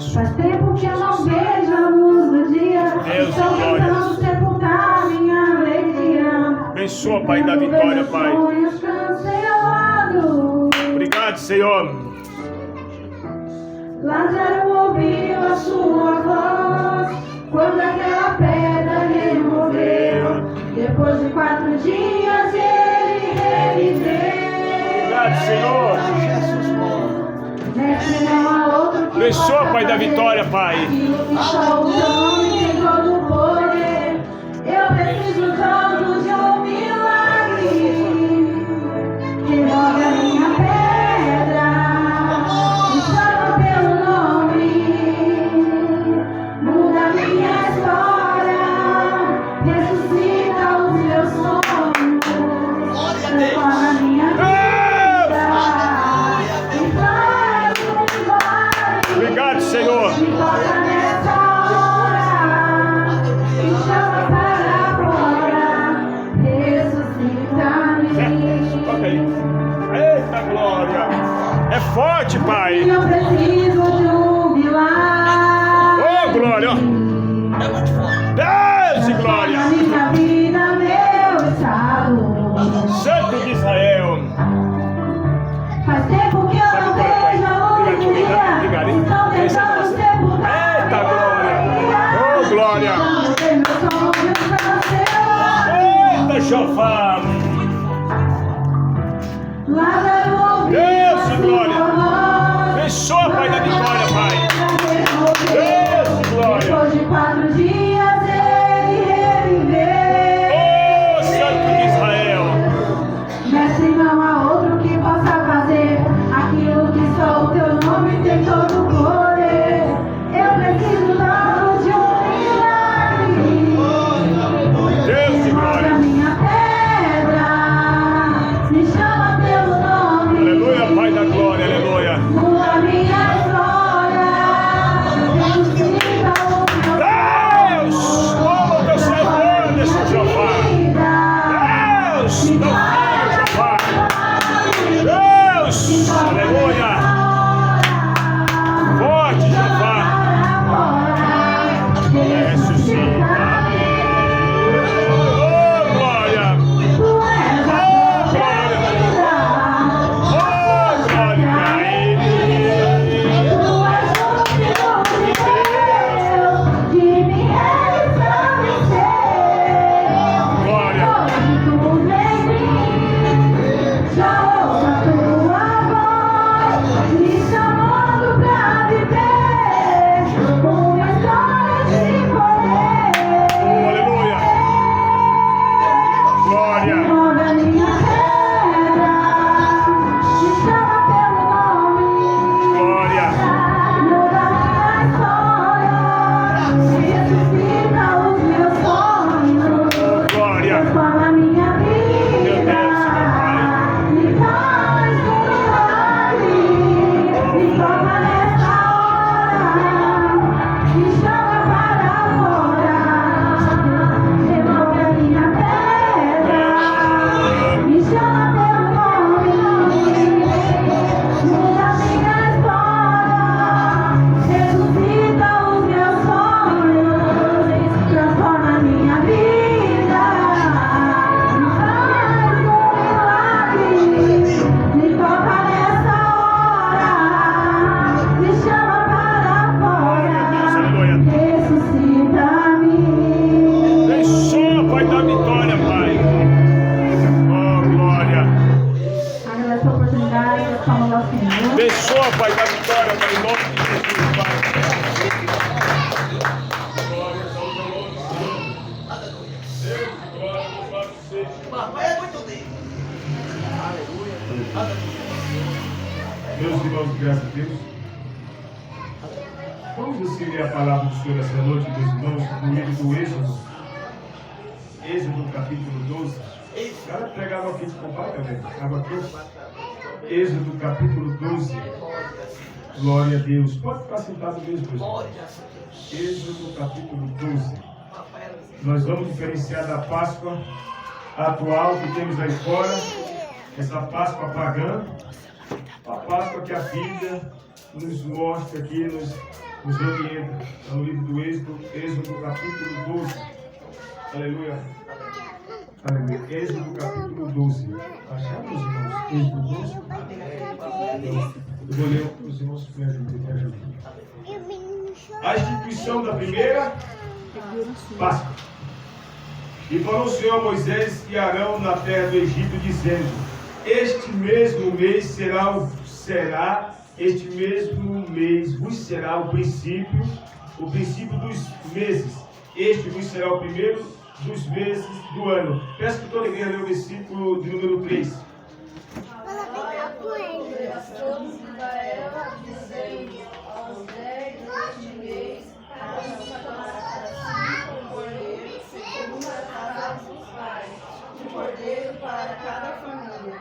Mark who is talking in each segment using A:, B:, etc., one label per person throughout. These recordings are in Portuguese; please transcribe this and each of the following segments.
A: isso.
B: Faz tempo que eu não vejo a luz do dia.
A: Deus,
B: Estou
A: glória.
B: tentando sepultar minha alegria.
A: Abençoa, Pai, da vitória, Pai.
B: Sonhos cancelados.
A: Obrigado, Senhor.
B: Lázaro ouviu a sua voz quando aquela pedra removeu. Depois de 4 dias ele reviveu.
A: Obrigado, Senhor.
B: Mestre, não há outro que
A: Abençoa,
B: possa
A: Pai, da
B: fazer
A: vitória, Pai.
B: aquilo que só o teu nome tem todo o poder. Eu preciso todo de um milagre. Remove a minha pedra. Me chama pelo nome. Muda minha história. Ressuscita os meus sonhos. Transforma minha vida. Me faz um milagre.
A: Obrigado, Senhor.
B: Me toca nessa hora. Me chama para fora. Ressuscita-me.
A: Toca aí. Eita glória. É forte, Pai.
B: Eu preciso de um milagre.
A: Oh, glória. Deus e glória.
B: Minha vida, meu estado.
A: Santo de Israel.
B: Faz tempo que eu não vejo a luz do dia. Estão tentando sepultar.
A: Eita glória. Oh, glória.
B: Meus sonhos cancelados.
A: Eita, Jofá.
B: Lázaro ouviu
A: Deus
B: a
A: e
B: sua
A: glória.
B: voz.
A: Abençoa, Pai da vitória, Pai. Deus e glória.
B: Depois de 4 dias ele reviveu.
A: Oh, Santo de Israel.
B: Mestre, não há outro que possa fazer aquilo que só o teu nome tem todo o poder. Eu preciso tanto de um milagre.
A: Deus e
B: Remove
A: glória.
B: a minha pedra. Me chama pelo nome.
A: Aleluia, Pai da glória, aleluia.
B: Muda minha história. Ressuscita os meus
A: Deus, toma o teu servão nesse Jofá. Deus, teu filho, Jofá. Deus, aleluia. Forte, Jofá. Ressuscita-me. Oh, glória. Oh, glória. Oh, glória a Ele. Glória. Oh, aleluia. Glória. Glória.
B: Muda minha história, ressuscita os meus sonhos,
A: Glória.
B: transforma minha vida,
A: Meu Deus, meu Pai.
B: me faz um milagre, me toca nessa hora, me chama para fora, remove a minha pedra, me chama pelo nome, muda minha história, ressuscita os meus sonhos, transforma minha vida, me faz um milagre, me toca nessa hora, me chama para
A: Deus,
B: fora,
A: aleluia.
B: ressuscita-me.
A: Abençoa, Pai da vitória, Pai. Oh, glória.
B: Agradeço a oportunidade, como ao Senhor.
A: Abençoa, Pai da vitória, Pai, em nome de Jesus, Pai. Glória, saúde, amor. Deus, glória, louvado seja.
C: Papai é muito lindo.
A: Meus irmãos, graças a Deus. Vamos assim ler a palavra do Senhor essa noite, meus irmãos, no livro do Êxodo. Êxodo, capítulo 12. O cara pregava aqui de compadre também. Estava aqui. Êxodo, capítulo 12. Glória a Deus. Pode ficar sentado mesmo, meus irmãos. Êxodo, capítulo 12. Nós vamos diferenciar da Páscoa atual que temos aí fora, essa Páscoa pagã, a Páscoa que a Bíblia nos mostra aqui, nos nos orienta. Está no livro do Êxodo capítulo 12. Aleluia. Aleluia. Êxodo capítulo 12. Achamos, irmãos? Êxodo 12. Eu vou ler os irmãos me ajudem. A instituição da primeira Páscoa. E falou o Senhor a Moisés e Arão na terra do Egito, dizendo: este mesmo mês este mesmo mês vos será o princípio dos meses. Este vos será o primeiro dos meses do ano. Peço que toda a igreja leia o versículo de número 3.
B: Para cada família.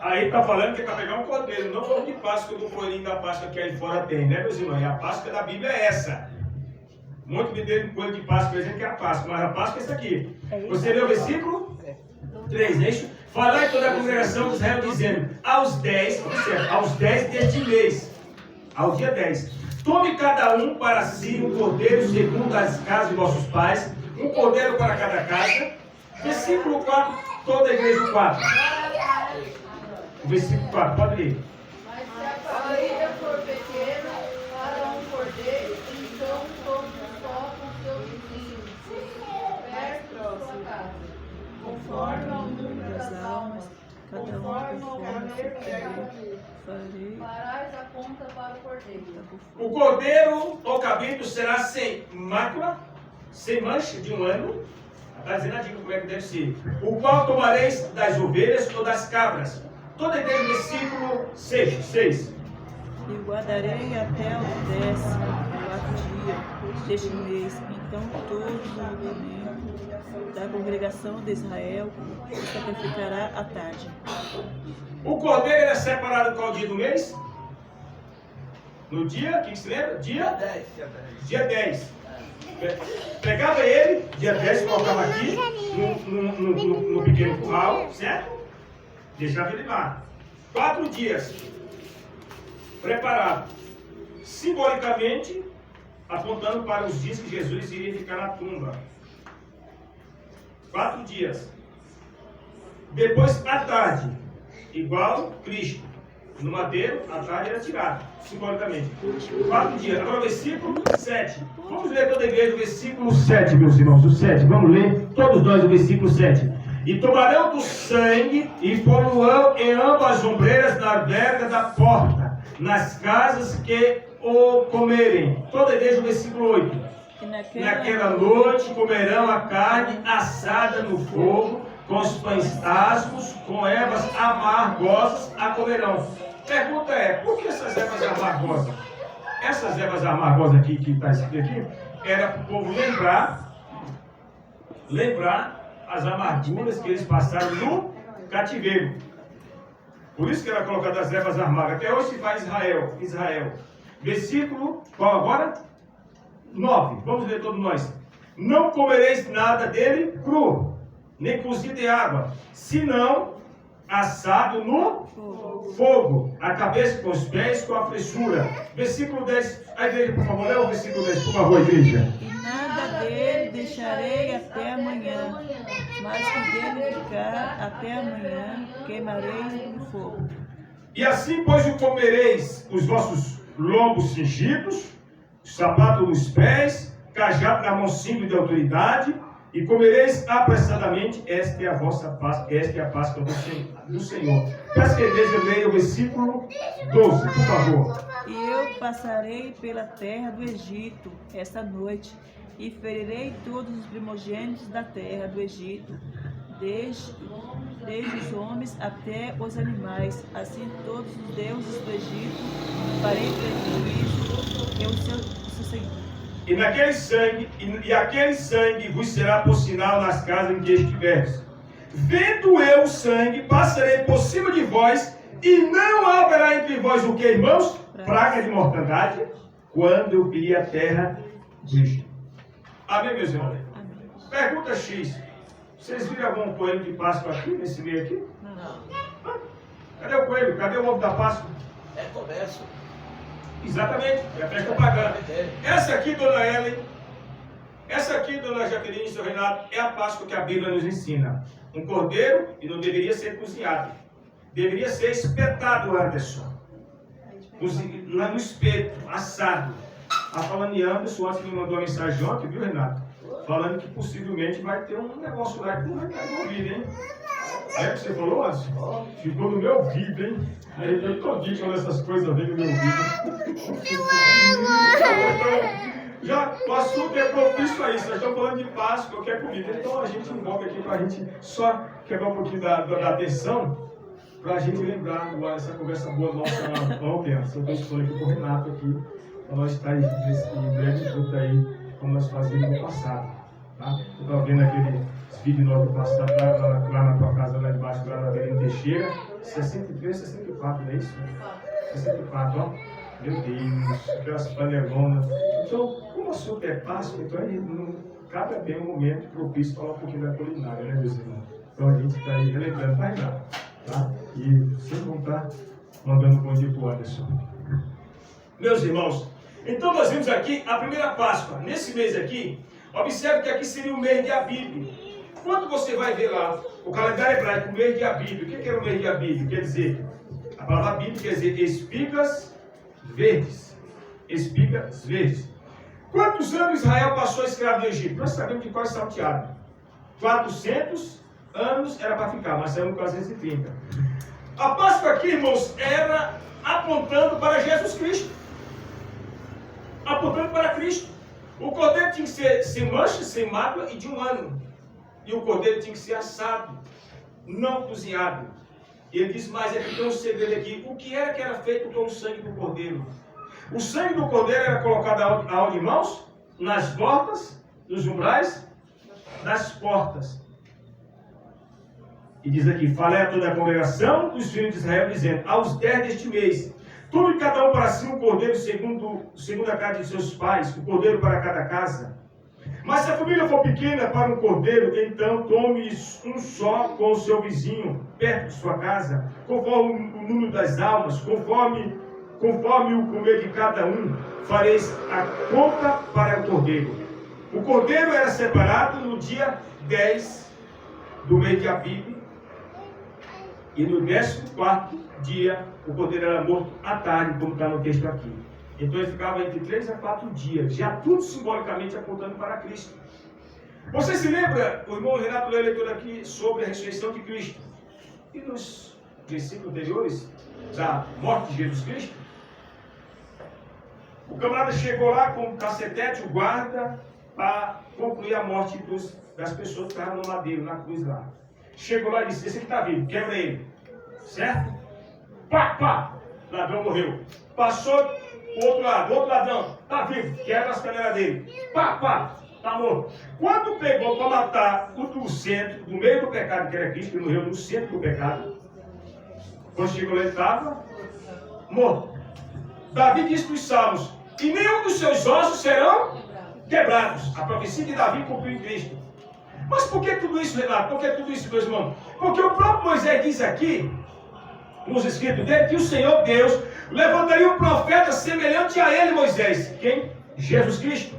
A: Aí está falando que é para pegar um cordeiro, não como de Páscoa do coelhinho da Páscoa que aí fora tem, né, meus irmãos? E a Páscoa da Bíblia é essa. Muito me deu coelho de Páscoa, dizendo que é a Páscoa, mas a Páscoa é essa aqui. Você leu o versículo 3, não é isso? Falai toda a congregação de Israel, dizendo: aos 10 deste mês, ao dia 10, tome cada um para si um cordeiro segundo as casas de vossos pais, um cordeiro para cada casa. Versículo 4, toda a igreja 4. Versículo 4, pode ler.
B: Mas se a família for pequena, para um cordeiro, então todos tocam seu vizinho, perto da sua casa, conforme ao número das almas, conforme ao cordeiro da família. Farás a conta para o cordeiro.
A: O cordeiro ou cabrito será sem mácula, sem mancha de um ano. Está dizendo a dica como é que deve ser. O qual tomareis das ovelhas ou das cabras. Toda a igreja, versículo 6.
C: E guardarei até o 14º dia deste mês. Então todo o rebanho da congregação de Israel se sacrificará à tarde.
A: O cordeiro é separado qual dia do mês? No dia, quem se lembra? Dia 10. Pegava ele, dia 10, colocava aqui, no pequeno curral, certo? Deixava ele lá. 4 dias. Preparado. Simbolicamente, apontando para os dias que Jesus iria ficar na tumba. 4 dias. Depois, à tarde, igual Cristo. No madeiro, à tarde era tirado, simbolicamente. 4 dias. Agora o versículo 7. Vamos ler toda a igreja o versículo 7, meus irmãos. O 7. Vamos ler todos nós o versículo 7. E tomarão do sangue e poluão em ambas as ombreiras na verga da porta, nas casas que o comerem. Toda a igreja o versículo 8. Naquela noite comerão a carne assada no fogo, com os pães asmos, com ervas amargosas a comerão. Pergunta é, por que essas ervas amargosas? Essas ervas amargosas aqui, que está escrito aqui, era para o povo lembrar as amarguras que eles passaram no cativeiro. Por isso que era colocado as ervas amargas. Até hoje se faz Israel. Versículo, qual agora? 9. Vamos ler todos nós. Não comereis nada dele cru, nem cozido em água, senão assado no fogo, a cabeça com os pés, com a fressura. Versículo 10. A igreja, por favor, lê o versículo 10, por favor, igreja.
C: E nada dele deixarei até amanhã, mas que dele ficar até amanhã, queimareis no fogo.
A: E assim, pois, o comereis os vossos lombos cingidos, sapato nos pés, cajado na mão símbolo de autoridade, e comereis apressadamente. Esta é a vossa Páscoa, esta é a Páscoa do Senhor. Peço que a igreja leia o versículo 12, por favor.
C: E eu passarei pela terra do Egito esta noite, e ferirei todos os primogênitos da terra do Egito, desde os homens até os animais, assim todos os deuses do Egito farei prejuízo e o seu Senhor.
A: E aquele sangue vos será por sinal nas casas em que estiveres. Vendo eu o sangue, passarei por cima de vós, e não haverá entre vós o que, irmãos? Praga de mortandade, quando eu ferir a terra do Egito. Amém, meus irmãos? Pergunta X. Vocês viram algum coelho de Páscoa aqui, nesse meio aqui?
C: Não.
A: Cadê o coelho? Cadê o ovo da Páscoa?
D: É comércio.
A: Exatamente, é a festa pagã. Essa aqui, dona Ellen, essa aqui, dona Jaqueline e seu Renato, é a Páscoa que a Bíblia nos ensina. Um cordeiro, e não deveria ser cozinhado. Deveria ser espetado, Anderson. No espeto, assado. Falando em Anderson, antes que me mandou uma mensagem ontem, viu, Renato? Falando que possivelmente vai ter um negócio lá que não vai estar ouvido, hein? É que você falou, Anderson? Ficou no meu ouvido, hein? Aí eu tô aqui falando essas coisas a ver no meu ouvido. Já o assunto é propício a isso. Nós estamos falando de Páscoa, que é comida. Então a gente invoca aqui para a gente só quebrar um pouquinho da atenção, para a gente lembrar essa conversa boa nossa ontem. Eu estou falando aqui com o Renato aqui, para nós estar em breve junto aí, como nós fazíamos no passado. Tá? Eu estava vendo aqueles vídeos nossos do passado, lá na tua casa, lá embaixo, lá na Avenida Teixeira, 63, 64, não é isso? 64, ó. Meu Deus, aquelas panelonas. Então, como o assunto é Páscoa, então não cabe bem um momento propício para falar um pouquinho da culinária, né, meus irmãos? Então a gente está aí relembrando mais nada, tá? E vocês vão estar mandando um bom dia para o Anderson. Meus irmãos, então nós vimos aqui a primeira Páscoa. Nesse mês aqui, observe que aqui seria o mês de Abib. Quando você vai ver lá o calendário hebraico, o mês de Abib, o que era o mês de Abib? Quer dizer, a palavra Abib quer dizer espigas verdes. Espigas verdes. Quantos anos Israel passou escravo no Egito? Nós sabemos de qual é salteado. 400 anos era para ficar, mas saiu 430. A Páscoa aqui, irmãos, era apontando para Jesus Cristo. Apontando para Cristo. O cordeiro tinha que ser sem mancha, sem mácula e de 1 ano. E o cordeiro tinha que ser assado, não cozinhado. E ele diz mais, aqui tem um segredo aqui. O que era feito com o sangue do cordeiro? O sangue do cordeiro era colocado aonde, irmãos? Nas portas, nos umbrais, das portas. E diz aqui, falei a toda a congregação dos filhos de Israel, dizendo, aos 10 deste mês, tome cada um para si um cordeiro segundo a casa de seus pais, um cordeiro para cada casa. Mas se a família for pequena para um cordeiro, então tome um só com o seu vizinho, perto de sua casa, conforme o número das almas, conforme o comer de cada um, fareis a conta para o cordeiro. O cordeiro era separado no dia 10 do mês de Abib, e no 14º dia, o cordeiro era morto à tarde, como está no texto aqui. Então ele ficava entre 3 a 4 dias, já tudo simbolicamente apontando para Cristo. Você se lembra, o irmão Renato leu a leitura aqui sobre a ressurreição de Cristo? E nos versículos anteriores da morte de Jesus Cristo, o camarada chegou lá com o cacetete, o guarda, para concluir a morte das pessoas que estavam no madeiro, na cruz lá. Chegou lá e disse, esse aqui está vivo, quebra ele. Certo? Pá, pá, o ladrão morreu. Passou o outro ladrão, está vivo, quebra as canelas dele. Pá, pá, está morto. Quando pegou para matar o do centro, do meio do pecado, que era Cristo, que morreu no centro do pecado, quando chegou lá ele estava morto. Davi disse para os Salmos, e nenhum dos seus ossos serão quebrados. A profecia de Davi cumpriu em Cristo. Mas por que tudo isso, Renato? Por que tudo isso, meus irmãos? Porque o próprio Moisés diz aqui, nos escritos dele, que o Senhor Deus levantaria um profeta semelhante a ele, Moisés. Quem? Jesus Cristo.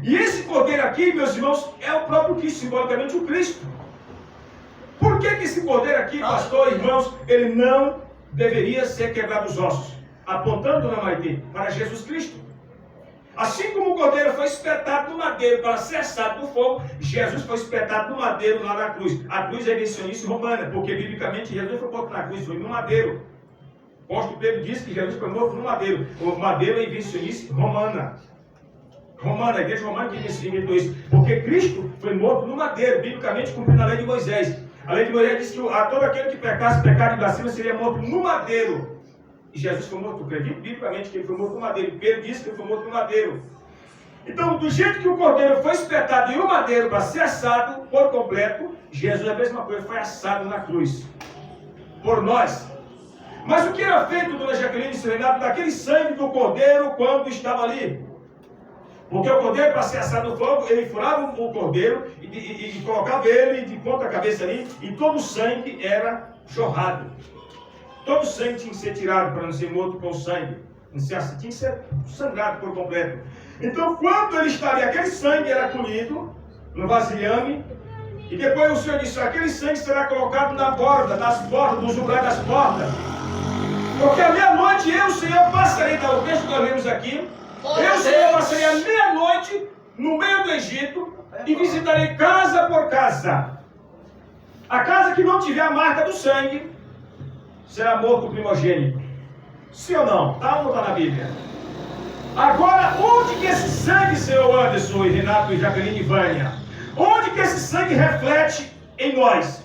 A: E esse cordeiro aqui, meus irmãos, é o próprio Cristo, simbolicamente o Cristo. Por que esse cordeiro aqui, pastor, irmãos, ele não deveria ser quebrado os ossos? Apontando, dona Maite, para Jesus Cristo. Assim como o cordeiro foi espetado no madeiro para ser assado no fogo, Jesus foi espetado no madeiro lá na cruz. A cruz é invencionice romana, porque biblicamente Jesus foi morto na cruz, foi no madeiro. O apóstolo Pedro disse que Jesus foi morto no madeiro. O madeiro é invencionice romana. A igreja romana que inventou isso. Porque Cristo foi morto no madeiro, biblicamente cumprindo a lei de Moisés. A lei de Moisés diz que a todo aquele que pecasse pecado de blasfêmia seria morto no madeiro. E Jesus foi morto, acredito biblicamente que ele foi morto no madeiro. Pedro disse que ele foi morto no madeiro. Então, do jeito que o cordeiro foi espetado em um madeiro para ser assado por completo, Jesus a mesma coisa, foi assado na cruz. Por nós. Mas o que era feito, dona Jaqueline e seu Renato, daquele sangue do cordeiro quando estava ali? Porque o cordeiro, para ser assado no fogo, ele furava o cordeiro e colocava ele de ponta cabeça ali, e todo o sangue era jorrado. Todo o sangue tinha que ser tirado para não ser morto com sangue. Tinha que ser sangrado por completo. Então, quando ele estaria, aquele sangue era colhido no vasilhame, e depois o Senhor disse: aquele sangue será colocado na borda, nas portas, nos umbrais das portas. Porque à meia-noite eu, Senhor, passarei, tá, o texto que nós lemos aqui, eu, Senhor, passarei à meia-noite no meio do Egito e visitarei casa por casa. A casa que não tiver a marca do sangue será morto o primogênito. Sim ou não? Está ou não está na Bíblia? Agora, onde que esse sangue, Senhor Anderson, e Renato, e Jaqueline e Vânia, onde que esse sangue reflete em nós?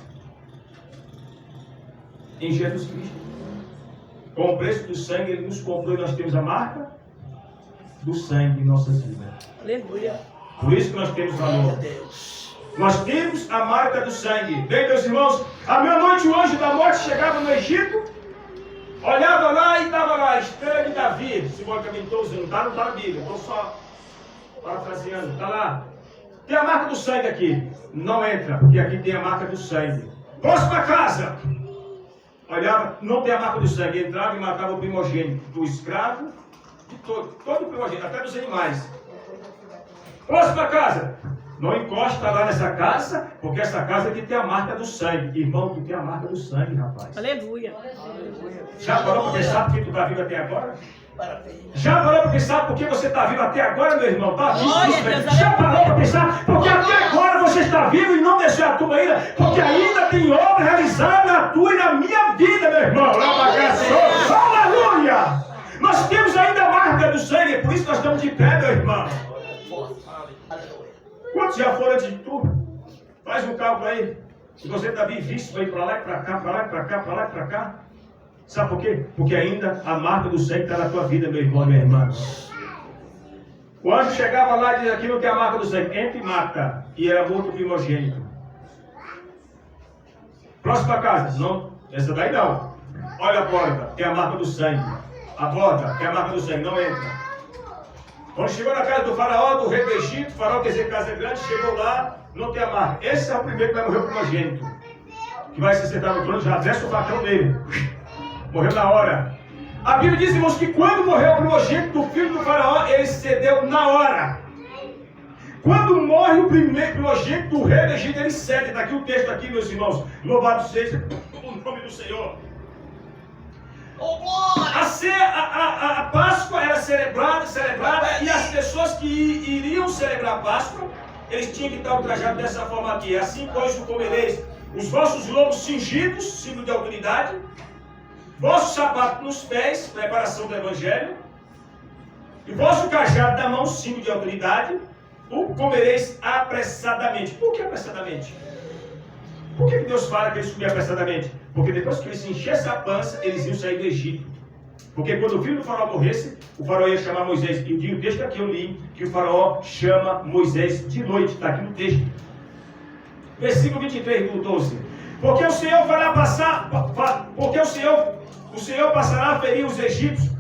A: Em Jesus Cristo. Com o preço do sangue, Ele nos comprou e nós temos a marca do sangue em nossas vidas.
C: Aleluia.
A: Por isso que nós temos valor. Nós temos a marca do sangue. Bem, meus irmãos, à meia-noite o anjo da morte chegava no Egito, olhava lá e estava lá, estrela de Davi, simbolicamente estou usando, não está na Bíblia, estou só parafraseando, está lá. Tem a marca do sangue aqui. Não entra, porque aqui tem a marca do sangue. Próxima casa. Olhava, não tem a marca do sangue. Entrava e matava o primogênito, do escravo, de todo primogênito, até dos animais. Próxima casa. Não encosta lá nessa casa, porque essa casa aqui tem a marca do sangue. Irmão, tu tem a marca do sangue, rapaz.
C: Aleluia.
A: Já parou para pensar por que tu está vivo até agora? Já parou para pensar por que você está vivo até agora, meu irmão? Tá vivo, já parou para pensar porque até agora você está vivo e não deixou a tua ainda? Porque ainda tem obra realizada na tua e na minha vida, meu irmão. Aleluia! Nós temos ainda a marca do sangue, é por isso que nós estamos de pé, meu irmão. Quantos já foram antes de tu? Faz um cálculo aí. Se você está vivíssimo, vai para lá e para cá, para lá e para cá, para lá e para cá. Sabe por quê? Porque ainda a marca do sangue está na tua vida, meu irmão, minha irmã. O anjo chegava lá e dizia: aqui não tem a marca do sangue, entra e mata. E era morto o primogênito. Próxima casa. Não, essa daí não. Olha a porta, tem a marca do sangue. A porta tem a marca do sangue, não entra. Quando chegou na casa do faraó, do rei do Egito, o faraó quer dizer casa grande, chegou lá, não tem a marca. Esse é o primeiro que vai morrer o primogênito. Que vai se sentar no trono, já desce o facão dele. Morreu na hora. A Bíblia diz, irmãos, que quando morreu o primogênito do filho do faraó, ele cedeu na hora. Quando morre o primeiro primogênito do rei do Egito, ele cede. Está aqui o texto aqui, meus irmãos. Louvado seja o nome do Senhor. A Páscoa era celebrada e as pessoas que iriam celebrar a Páscoa, eles tinham que estar ultrajados dessa forma aqui. Assim, pois, o comereis os vossos lombos cingidos, símbolo de autoridade, vosso sapato nos pés, preparação do Evangelho, e vosso cajado da mão, símbolo de autoridade, o comereis apressadamente. Por que apressadamente? Por que Deus fala que eles comiam apressadamente? Porque depois que eles se enchessem a pança, eles iam sair do Egito. Porque quando o filho do faraó morresse, o faraó ia chamar Moisés. E o texto aqui eu li, que o faraó chama Moisés de noite. Está aqui no texto. Versículo 23 do 12. Porque o Senhor fará passar, porque o Senhor passará a ferir os egípcios,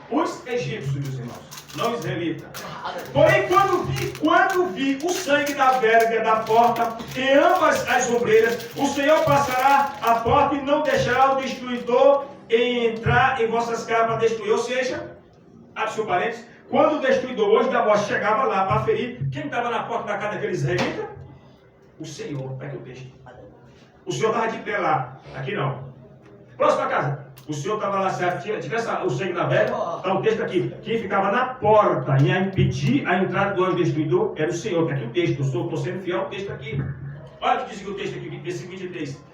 A: os egípcios, meus irmãos, não israelitas. Porém, quando vi o sangue da verga da porta em ambas as ombreiras, o Senhor passará a porta e não deixará o destruidor entrar em vossas casas para destruir. Ou seja, abre seu parênteses, quando o destruidor, o anjo da morte, chegava lá para ferir, quem estava na porta da casa daqueles israelitas? O Senhor. Está aqui o texto. O Senhor estava de pé lá. Aqui não. Próxima casa. O Senhor estava lá, se tivesse o sangue na verga, está o texto aqui. Quem ficava na porta e a impedir a entrada do anjo destruidor era o Senhor. Está aqui o texto. Eu estou sendo fiel ao texto aqui. Olha o que diz o texto aqui, versículo 23.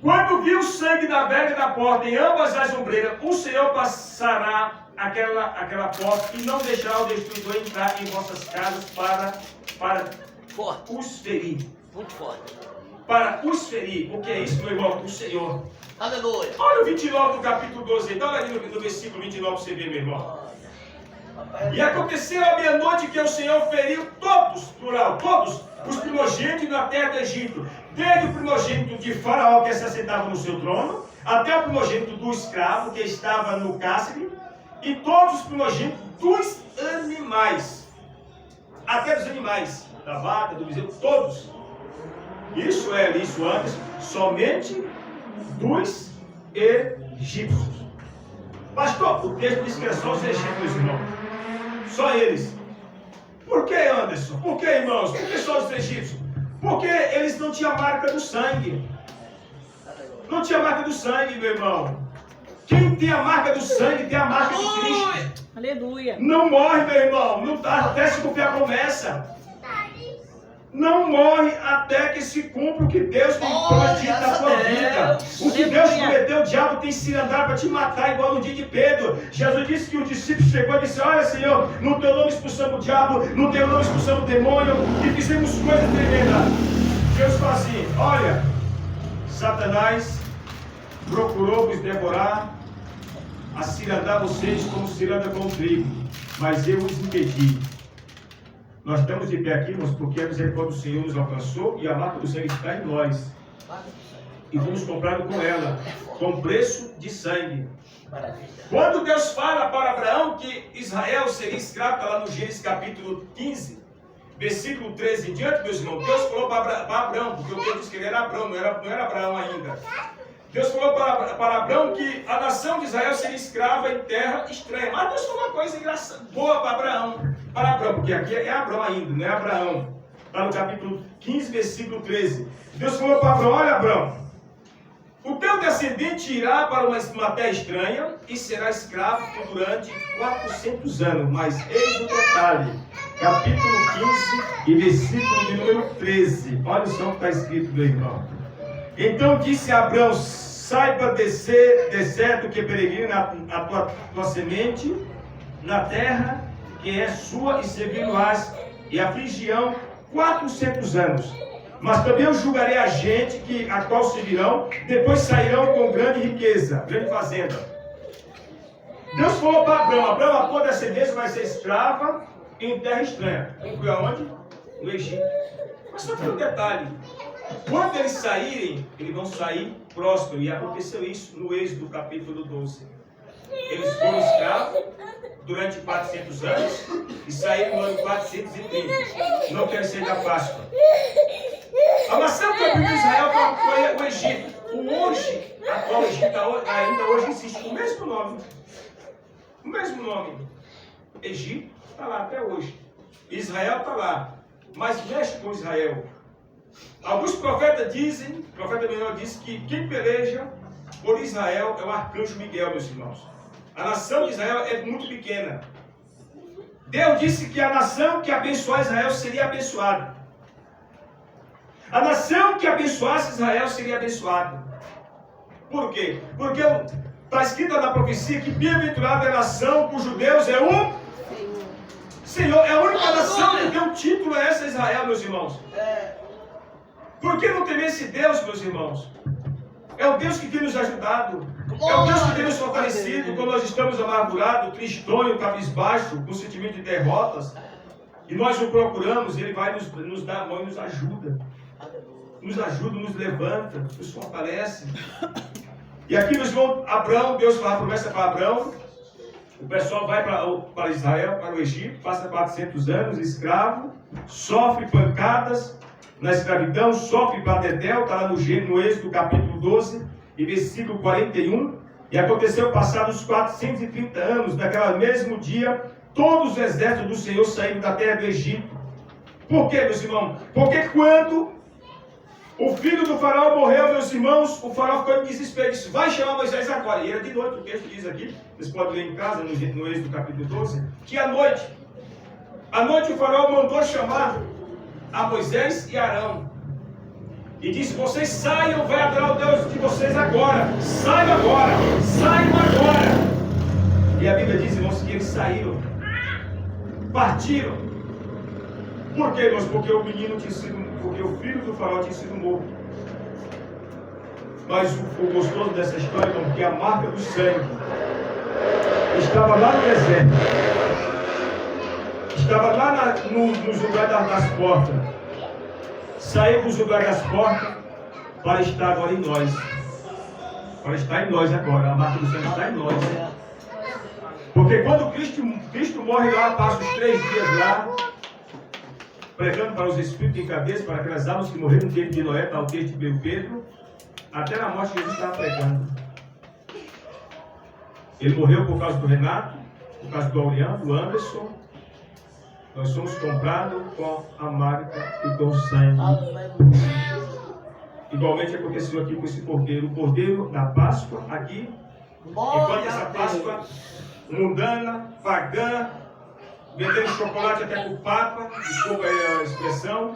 A: Quando viu o sangue da verga da porta em ambas as ombreiras, o Senhor passará aquela porta e não deixará o destruidor entrar em vossas casas para os ferir.
D: Muito forte.
A: Para os ferir. O que é isso, meu irmão? O Senhor.
D: Aleluia.
A: Olha o 29 do capítulo 12. Dá uma olhada no versículo 29 para você ver, meu irmão. E aconteceu à meia-noite que o Senhor feriu todos, plural, todos os primogênitos na terra do Egito. Desde o primogênito de Faraó que se assentava no seu trono, até o primogênito do escravo que estava no cárcere, e todos os primogênitos dos animais. Até dos animais, da vaca, do bezerro, todos. Isso antes, somente dos egípcios. Pastor, o texto diz que é só os egípcios, irmão. Só eles. Por que, Anderson? Por que, irmãos? Por que só os egípcios? Porque eles não tinham a marca do sangue. Não tinha a marca do sangue, meu irmão. Quem tem a marca do sangue tem a marca de Cristo.
C: Aleluia.
A: Não morre, meu irmão. Não, até se cumprir a promessa. Não morre até que se cumpra o que Deus tem prometido na sua vida. O que Deus prometeu, o diabo tem se andar para te matar, igual no dia de Pedro. Jesus disse que o discípulo chegou e disse: olha, Senhor, no teu nome expulsamos o diabo, no teu nome expulsamos o demônio, e fizemos coisas tremendas. Deus fala assim: olha, Satanás procurou vos devorar, a cirandar vocês como ciranda com o trigo, mas eu os impedi. Nós estamos de pé aqui, irmãos, porque a misericórdia do Senhor nos alcançou e a marca do sangue está em nós. E fomos comprados com ela, com preço de sangue. Quando Deus fala para Abraão que Israel seria escravo, está lá no Gênesis capítulo 15, versículo 13 em diante, meus irmãos, Deus falou para Abraão, porque o Deus disse que ele era Abraão, não era Abraão ainda. Deus falou para Abraão que a nação de Israel seria escrava em terra estranha. Mas Deus falou uma coisa engraçada, boa para Abraão, porque aqui é Abraão ainda, não é Abraão. Está no capítulo 15, versículo 13. Deus falou para Abraão: olha, Abraão, o teu descendente irá para uma terra estranha e será escravo durante 400 anos. Mas eis o detalhe, capítulo 15 e versículo de número 13. Olha só o que está escrito, meu irmão. Então disse Abraão: saiba de certo que peregrina a tua semente na terra que é sua, e servi-lo-ás e afligião 400 anos. Mas também eu julgarei a gente a qual servirão, depois sairão com grande riqueza, grande fazenda. Deus falou para Abraão: Abraão, a tua descendência vai ser escrava em terra estranha. Foi aonde? No Egito. Mas só tem um detalhe: quando eles saírem, eles vão sair prósperos. E aconteceu isso no Êxodo capítulo 12. Eles foram escravos durante 400 anos e saíram no ano 430. Não quero sair da Páscoa. A nação que abriu Israel foi o Egito. O hoje, atual Egito, ainda hoje existe o mesmo nome. O mesmo nome. Egito está lá até hoje. Israel está lá. Mas mexe com Israel. Alguns profetas dizem, o profeta menor disse que quem peleja por Israel é o arcanjo Miguel, meus irmãos. A nação de Israel é muito pequena. Deus disse que a nação que abençoar Israel seria abençoada. A nação que abençoasse Israel seria abençoada. Por quê? Porque está escrito na profecia que bem-aventurada é a nação cujo Deus é o Senhor. É a única nação que tem um título, é essa Israel, meus irmãos. Por que não temer esse Deus, meus irmãos? É o Deus que tem nos ajudado. É o Deus que tem nos fortalecido quando nós estamos amargurados, tristonhos, cabisbaixo, com sentimento de derrotas. E nós o procuramos, ele vai nos dar a mão e nos ajuda. Nos ajuda, nos levanta, nos fortalece. E aqui, meus irmãos, Abraão, Deus faz a promessa para Abraão. O pessoal vai para Israel, para o Egito, passa 400 anos escravo, sofre pancadas na escravidão, sofre batetel, está lá no Êxodo capítulo 12 e versículo 41. E aconteceu passados 430 anos, naquele mesmo dia, todos os exércitos do Senhor saíram da terra do Egito. Por quê, meus irmãos? Porque quando o filho do faraó morreu, meus irmãos, o faraó ficou em desespero, disse: vai chamar Moisés agora. E era de noite, o texto diz aqui, vocês podem ler em casa, no Êxodo capítulo 12, que à noite o faraó mandou chamar a Moisés e Arão. E disse: vocês saiam, vai adorar o Deus de vocês agora. Saiam agora, saiam agora. E a Bíblia diz, irmãos, que eles saíram, partiram. Por quê, irmãos? Porque o menino tinha sido, porque o filho do faraó tinha sido morto. Mas o gostoso dessa história, irmão, que a marca do sangue estava lá no deserto. Estava lá nos lugares das portas. Saiu dos lugares das portas para estar agora em nós. Para estar em nós agora. A marca do sangue está em nós. Porque quando Cristo morre lá, passa os 3 dias lá, pregando para os espíritos em cabeça, para aquelas almas que morreram no tempo de Noé, está o texto de Pedro, até na morte Jesus estava pregando. Ele morreu por causa do Renato, por causa do Auriano, do Anderson. Nós somos comprados com a marca e com o sangue. Igualmente aconteceu aqui com esse cordeiro. O cordeiro da Páscoa aqui. Enquanto essa Páscoa mundana, pagã, vendendo chocolate até com o Papa, desculpa aí a expressão,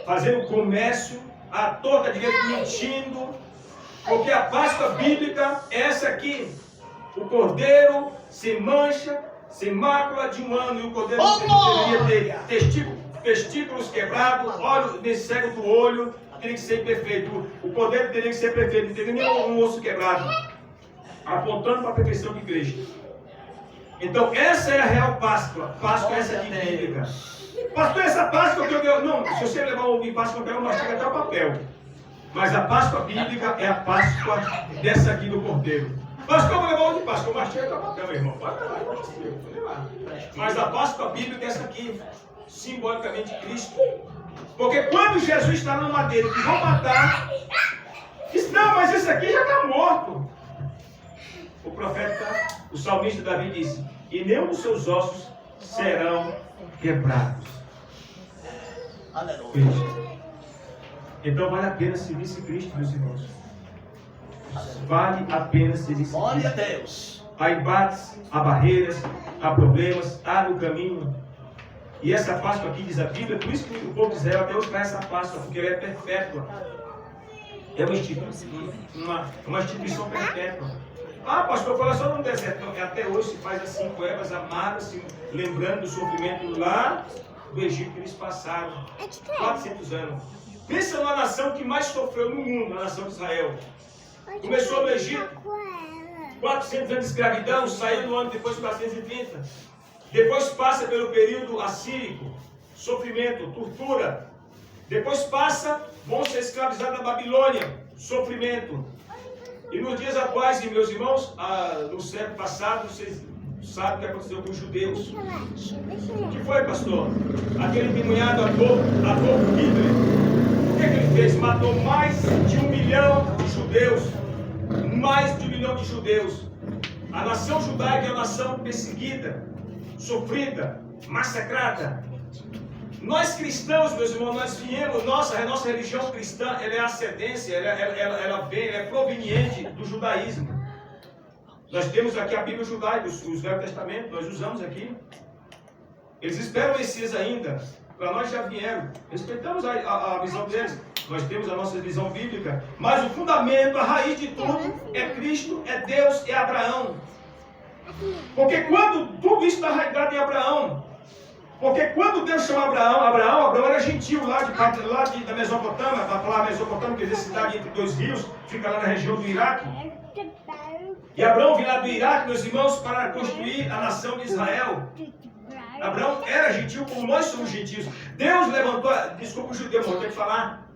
A: fazendo comércio, à torta direito, mentindo, porque a Páscoa bíblica é essa aqui. O cordeiro sem mancha, sem mácula de um ano, e o cordeiro deveria ter testículos quebrados, olhos cego do olho, teria que ser perfeito. O cordeiro teria que ser perfeito, não teria nenhum osso quebrado, apontando para a perfeição de Cristo. Então, essa é a real Páscoa. Páscoa é essa aqui bíblica. Pastor, essa Páscoa que eu dei. Não, se você levar um ovo em Páscoa, eu mastiga até o papel. Mas a Páscoa bíblica é a Páscoa dessa aqui do cordeiro. Pastor, eu vou levar um de Páscoa, eu mastiga até o papel, meu irmão. Pode levar. Mas a Páscoa bíblica é essa aqui, simbolicamente Cristo. Porque quando Jesus está no madeiro que vão matar, diz: não, mas esse aqui já está morto. O profeta, o salmista Davi disse: e nenhum dos seus ossos serão quebrados. Cristo. Então vale a pena servir esse Cristo, meus irmãos. Vale a pena servir esse
D: Glória a
A: Cristo.
D: Deus.
A: Há embates, há barreiras, há problemas, há no caminho. E essa Páscoa aqui diz a Bíblia, por isso que o povo de Israel até hoje faz essa Páscoa, porque ela é perpétua. É uma instituição perpétua. Ah, pastor, fala só no deserto. Até hoje se faz as 5 ervas amargas, lembrando do sofrimento lá do Egito que eles passaram. 400 anos. Pensa numa nação que mais sofreu no mundo, a nação de Israel. Começou no Egito, 400 anos de escravidão, saiu no ano depois de 430. Depois passa pelo período assírico, sofrimento, tortura. Depois passa, vão ser escravizados na Babilônia, sofrimento. E nos dias atuais, meus irmãos, no século passado, vocês sabem o que aconteceu com os judeus. O que foi, pastor? Aquele endemoniado Adolf Hitler. O que ele fez? Matou mais de 1 milhão de judeus. Mais de 1 milhão de judeus. A nação judaica é uma nação perseguida, sofrida, massacrada. Nós cristãos, meus irmãos, nós viemos, nossa religião cristã, ela é ascendência, ela vem, ela é proveniente do judaísmo. Nós temos aqui a Bíblia judaica, os Velho Testamento, nós usamos aqui. Eles esperam o Messias ainda, para nós já vieram. Respeitamos a visão deles, nós temos a nossa visão bíblica, mas o fundamento, a raiz de tudo é Cristo, é Deus, é Abraão. Porque quando tudo isso está arraigado em Abraão, porque quando Deus chamou Abraão era gentil lá da Mesopotâmia, para falar Mesopotâmia, quer dizer cidade entre 2 rios, fica lá na região do Iraque. E Abraão veio lá do Iraque, meus irmãos, para construir a nação de Israel. Abraão era gentil como nós somos gentios. Deus levantou, desculpa o judeu, vou ter que falar.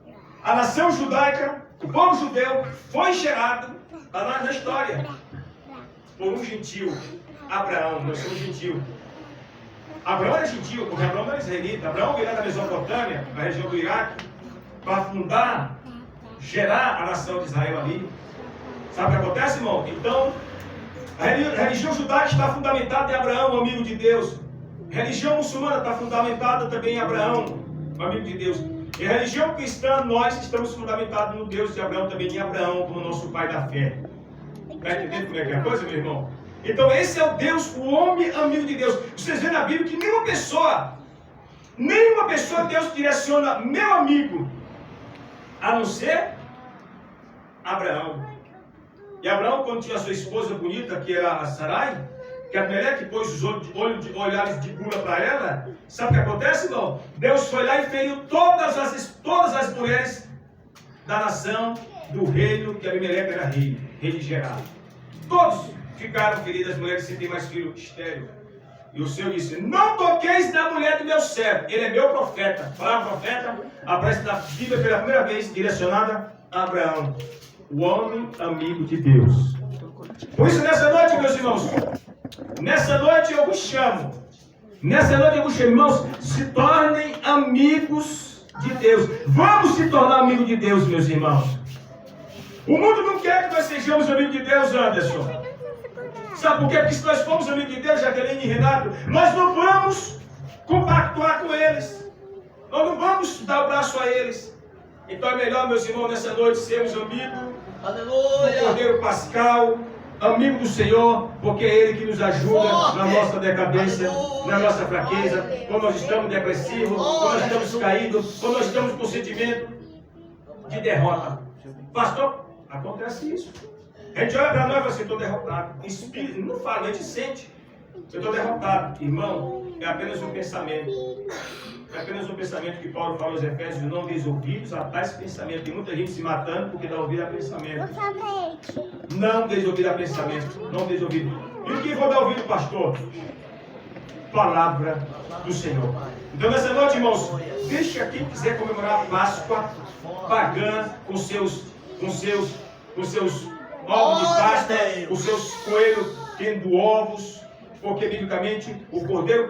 A: A nação judaica, o povo judeu, foi gerado, está lá na história, por um gentil, Abraão. Nós somos gentil. Abraão era gentil, porque Abraão não era israelita. Abraão veio lá da Mesopotâmia, na região do Iraque, para fundar, gerar a nação de Israel ali. Sabe o que acontece, irmão? Então, a religião judaica está fundamentada em Abraão, o amigo de Deus. A religião muçulmana está fundamentada também em Abraão, o amigo de Deus. E a religião cristã, nós estamos fundamentados no Deus de Abraão, também em Abraão, como nosso pai da fé. Está entendendo como é que é a coisa, meu irmão? Então esse é o Deus, o homem amigo de Deus. Vocês veem na Bíblia que nenhuma pessoa Deus direciona meu amigo, a não ser Abraão. E Abraão, quando tinha a sua esposa bonita, que era a Sarai, que a mulher que pôs os olhares de gula para ela, sabe o que acontece, irmão? Deus foi lá e feriu todas as mulheres da nação do reino, que Abimeleque era rei de Gerar. Todos ficaram feridas, as mulheres sem ter mais filho estéril. E o Senhor disse: não toqueis na mulher do meu servo, ele é meu profeta. A palavra profeta aparece na Bíblia pela primeira vez, direcionada a Abraão, o homem amigo de Deus. Por isso, nessa noite, meus irmãos, nessa noite eu vos chamo, irmãos, se tornem amigos de Deus. Vamos se tornar amigos de Deus, meus irmãos. O mundo não quer que nós sejamos amigos de Deus, Anderson. Sabe por quê? Porque se nós formos amigos de Deus, Jaqueline e Renato, nós não vamos compactuar com eles. Nós não vamos dar o braço a eles. Então é melhor, meus irmãos, nessa noite sermos amigos do Cordeiro Pascal, amigo do Senhor, porque é Ele que nos ajuda na nossa decadência, na nossa fraqueza, quando nós estamos depressivos, quando nós estamos caídos, quando nós estamos com sentimento de derrota. Pastor, acontece isso. A gente olha para nós e fala assim, estou derrotado. Espírito, não fala, a gente sente. Eu estou derrotado. Irmão, é apenas um pensamento. É apenas um pensamento que Paulo fala aos Efésios, não deis ouvidos a tais pensamentos. Tem muita gente se matando porque dá ouvido a pensamento. Não deis ouvido a pensamento. Não deis ouvido. E o que vou dar ouvido, pastor? Palavra do Senhor. Então nessa noite, irmãos, deixa quem quiser comemorar a Páscoa pagã com seus ovos de Páscoa, os seus coelhos tendo ovos, porque biblicamente o Cordeiro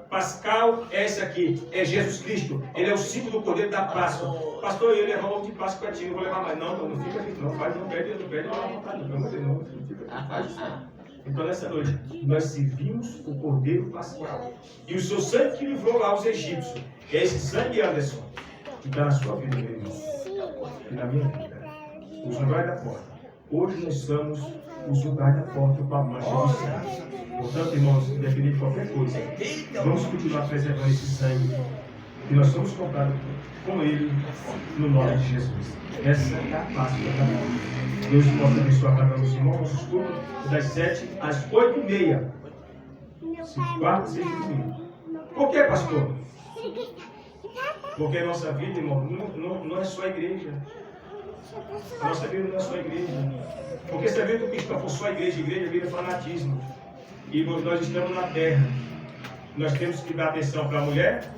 A: Pascal é esse aqui, é Jesus Cristo. Ele é o símbolo do Cordeiro da Páscoa. Pastor, eu ia levar ovo de Páscoa para ti, não vou levar mais. Não fica aqui, não faz, não perde a vontade, não fica aqui, faz isso não. Então nessa noite, nós servimos o Cordeiro Pascal. E o seu sangue que livrou lá os egípcios. É esse sangue, Anderson, que está na sua vida, meu irmão. E na minha vida. Os lugares da porta. Hoje nós somos os lugares da porta para a mancha do sangue. Portanto, irmãos, independente de qualquer coisa, vamos continuar preservando esse sangue. E nós somos comprados com ele no nome de Jesus. Essa é a Páscoa da vida. Deus possa abençoar cada um dos irmãos. Nosso estudo das 7 às 8h30. 4, 6 minutos. Por que, pastor? Porque a nossa vida, irmão, não é só a igreja. A nossa vida não é só a igreja. Porque se a vida do cristão for só a igreja, vira fanatismo. E nós estamos na terra. Nós temos que dar atenção para a mulher,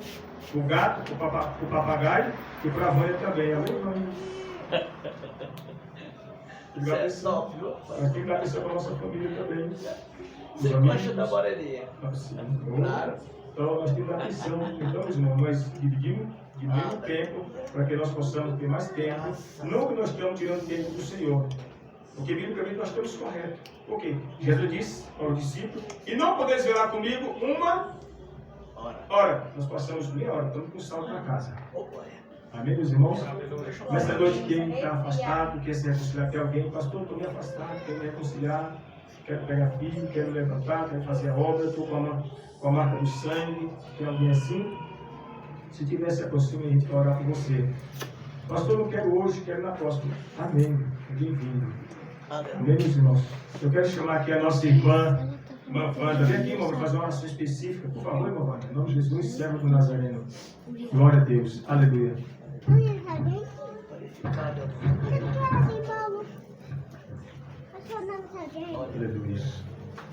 A: para o gato, para o papagaio e para a Vânia também. Amém, Vânia? Nós temos que dar atenção para a nossa família também.
D: Você gosta da moreninha?
A: Claro. Então nós temos que dar atenção. Então, meus irmãos, nós dividimos o tempo para que nós possamos ter mais tempo. Não que nós estamos tirando tempo do Senhor. Porque biblicamente nós estamos corretos. Por quê? Jesus disse ao discípulo, e não podeis velar comigo uma hora. Nós passamos meia hora, estamos com saldo para casa. Amém, meus irmãos? Nessa noite, quem está afastado, quer se reconciliar com alguém, pastor, estou me afastado, quero me reconciliar, quero pegar filho, quero levantar, quero fazer a obra, estou com a marca do sangue, tem alguém assim? Se tiver, se aproxime, a gente vai orar por você. Pastor, não quero hoje, quero na próxima. Amém. Bem-vindo. Amém, meus irmãos? Eu quero chamar aqui a nossa irmã Wanda. Vem aqui, irmão, para fazer uma oração específica. Por favor, irmã Wanda. Em nome de Jesus, servo do Nazareno. Glória a Deus. Aleluia. Aleluia.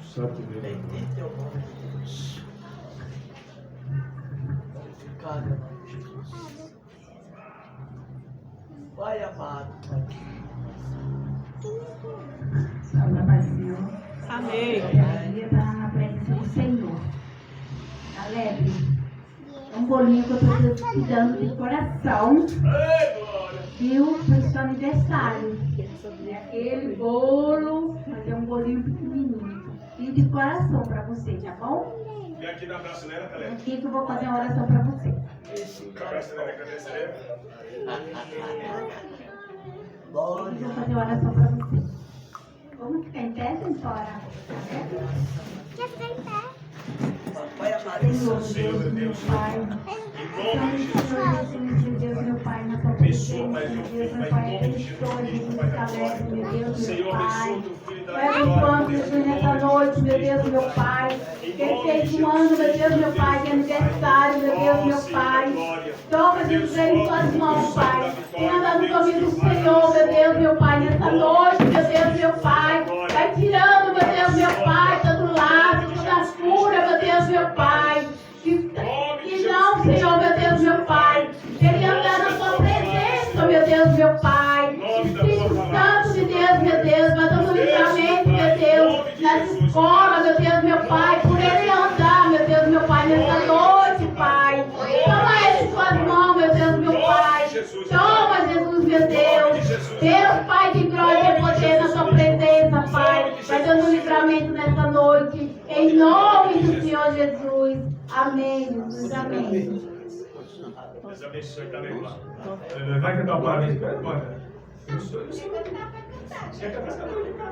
A: Santo Deus.
D: Bendito é o nome de Jesus. Glorificado é o nome de Jesus. Pai amado,
B: Salve a paz do Senhor.
C: Amém.
B: Eu queria estar na presença do Senhor. Alegre. É um bolinho que eu estou te dando de coração. Viu? Foi seu aniversário. E aquele bolo, mas é um bolinho pequenininho. E de coração para você, tá bom?
A: Vem aqui dar abraço nela, Caleb.
B: Aqui que eu vou fazer uma oração para você.
A: Abraço nela, cadê você?
B: Eu vou fazer uma oração para você. Vamos ficar em pé, sem orar?
E: Quer ficar em pé?
D: Pai amado,
B: Senhor,
A: Senhor,
B: Deus, meu
A: Deus.
B: Pai.
A: Em nome de Jesus.
B: Senhor, Deus, meu Pai, na tua
A: Abençoa,
B: presença,
A: Pai, teu
B: Deus,
A: filho,
B: meu
A: Pai,
B: Pai,
A: em nome de
B: abençoa,
A: Jesus,
B: Jesus,
A: Pai da
B: estabelece, meu
A: glória.
B: Deus, meu
A: Senhor, abençoa
B: Pai.
A: teu filho da
B: Vai
A: glória.
B: abençoando, Jesus, nessa noite, meu Deus, meu Pai. Quem fez um ano, meu Deus, meu Pai, de aniversário, meu Deus, meu Pai. Toma, Jesus, ele em suas mãos, Pai. Quem anda no caminho do Senhor, meu Deus, meu Pai, nessa noite, meu Deus, meu Pai. Vai tirando, meu Deus, meu Pai, todo lado, toda cura, meu Deus, meu Pai. E não, Senhor, meu Deus, meu Pai. Ele anda na sua presença, meu Deus, meu Pai. Espírito Santo de Deus, meu Deus, vai dando livramento, meu Deus, nas escolas, meu Deus, meu Pai, por ele andar, meu Deus, meu Pai, nessa noite, Pai. Toma ele em suas mãos, meu Deus, meu Pai. Toma, Jesus, meu Deus. Deus, Pai de glória e poder na sua presença, Pai. Vai dando livramento nessa noite, em nome do Senhor Jesus. Amém, Jesus, amém.
A: Deus abençoe também, irmão. Vai cantar o parabéns para ele, manda. Eu não sei cantar. Você quer cantar?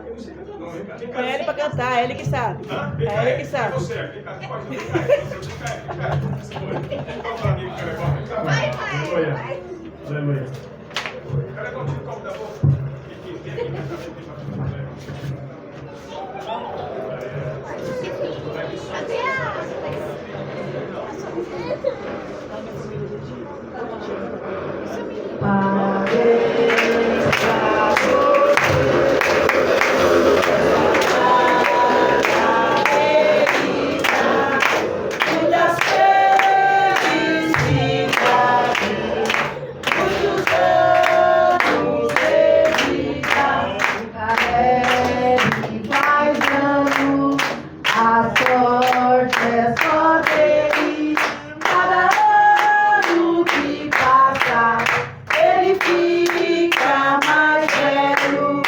A: Eu não sei cantar, não.
C: É ele para cantar, é ele que sabe. É ele que sabe.
A: Você, fica aí. Vai. Aleluia. Cara, continua o copo da boca.
B: A sorte é só dele. Cada ano que passa, ele fica mais velho.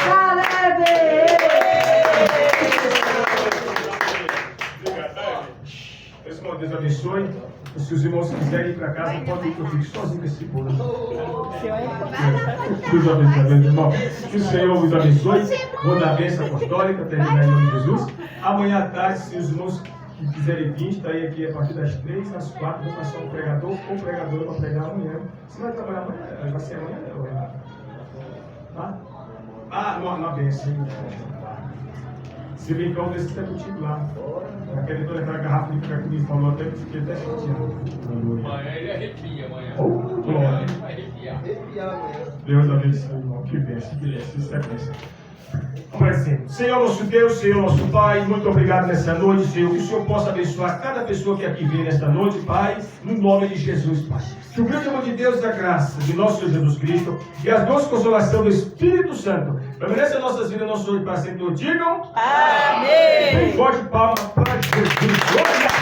A: Obrigado. Deus abençoe. Se os irmãos quiserem ir para casa, podem ir, que eu fico sozinho com esse bolo. Deus abençoe, irmão. Que o Senhor os abençoe. Vou dar a bênção apostólica, terminar em nome de Jesus. Amanhã à tarde, se os irmãos que quiserem vir, estarei aqui a partir das 3 às 4. Vou passar um pregador ou pregadora para pregar amanhã. Você vai trabalhar amanhã? Vai ser amanhã, Renato? Tá? Ah, não, bênção. Se brincar, eu preciso estar contigo lá. Aquele toda aquela garrafa de café que me falou até que fiquei até chateado.
F: Amanhã ele arrepia, amanhã.
A: Glória.
F: Ele vai arrepiar.
A: Deus abençoe, irmão. Que bênção, isso é bênção. Vamos assim. Senhor nosso Deus, Senhor nosso Pai, muito obrigado nessa noite, Senhor. Que o Senhor possa abençoar cada pessoa que aqui vem nesta noite, Pai, no nome de Jesus, Pai. Que o grande amor de Deus e a graça de nosso Senhor Jesus Cristo e as doces consolação do Espírito Santo permaneçam em nossas vidas, nosso hoje para sempre. Digam
C: Amém.
A: bem forte palma para Jesus. Glória.